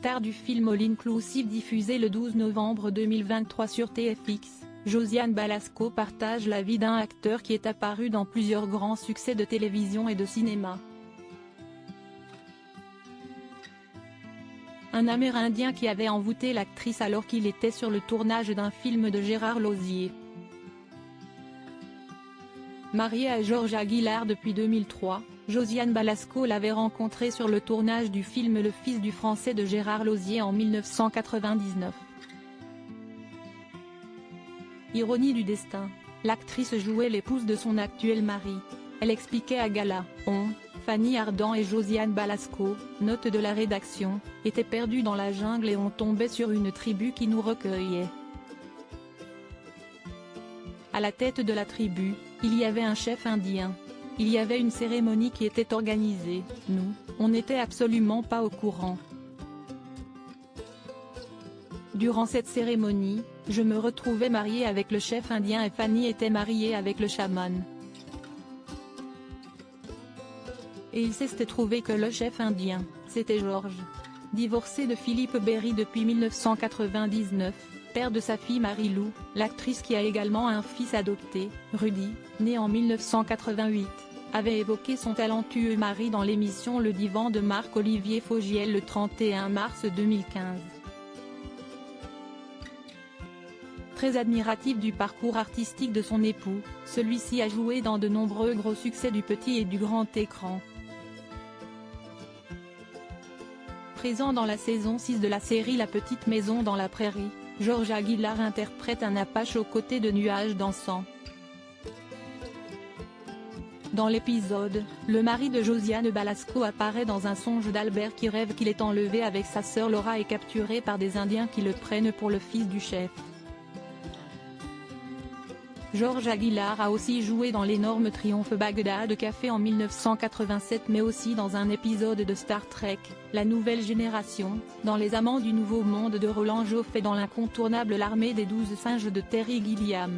star du film All Inclusive diffusé le 12 novembre 2023 sur TFX, Josiane Balasco partage la vie d'un acteur qui est apparu dans plusieurs grands succès de télévision et de cinéma. Un Amérindien qui avait envoûté l'actrice alors qu'il était sur le tournage d'un film de Gérard Lauzier. Mariée à Georges Aguilar depuis 2003, Josiane Balasco l'avait rencontré sur le tournage du film Le Fils du Français de Gérard Lauzier en 1999. Ironie du destin, l'actrice jouait l'épouse de son actuel mari. Elle expliquait à Gala, Fanny Ardant et Josiane Balasco, note de la rédaction, étaient perdues dans la jungle et on tombait sur une tribu qui nous recueillait. À la tête de la tribu, il y avait un chef indien. Il y avait une cérémonie qui était organisée, nous, on n'était absolument pas au courant. Durant cette cérémonie, je me retrouvais mariée avec le chef indien et Fanny était mariée avec le chaman. Et il s'est trouvé que le chef indien, c'était Georges. Divorcé de Philippe Berry depuis 1999, père de sa fille Marie-Lou, l'actrice qui a également un fils adopté, Rudy, né en 1988, avait évoqué son talentueux mari dans l'émission Le Divan de Marc-Olivier Fogiel le 31 mars 2015. Très admiratif du parcours artistique de son époux, celui-ci a joué dans de nombreux gros succès du petit et du grand écran. Présent dans la saison 6 de la série La Petite Maison dans la Prairie, Georges Aguilar interprète un Apache aux côtés de Nuages dansants. Dans l'épisode, le mari de Josiane Balasco apparaît dans un songe d'Albert qui rêve qu'il est enlevé avec sa sœur Laura et capturé par des Indiens qui le prennent pour le fils du chef. Georges Aguilar a aussi joué dans l'énorme Triomphe Bagdad Café en 1987 mais aussi dans un épisode de Star Trek, La Nouvelle Génération, dans Les Amants du Nouveau Monde de Roland Joffé et dans l'incontournable L'Armée des 12 Singes de Terry Gilliam.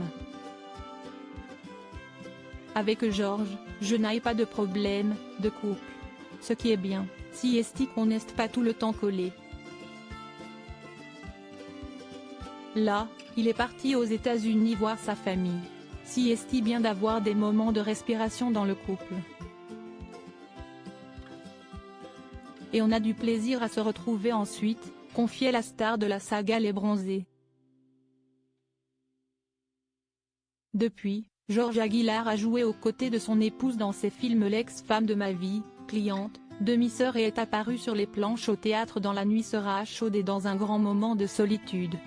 Avec Georges, je n'ai pas de problème de couple. Ce qui est bien, si est qu'on n'est pas tout le temps collé. Là, il est parti aux États-Unis voir sa famille. Si est bien d'avoir des moments de respiration dans le couple. Et on a du plaisir à se retrouver ensuite, confiait la star de la saga Les Bronzés. Depuis, Georges Aguilar a joué aux côtés de son épouse dans ses films L'ex-femme de ma vie, Cliente, Demi-sœur et est apparu sur les planches au théâtre dans La nuit sera chaude et dans Un grand moment de solitude.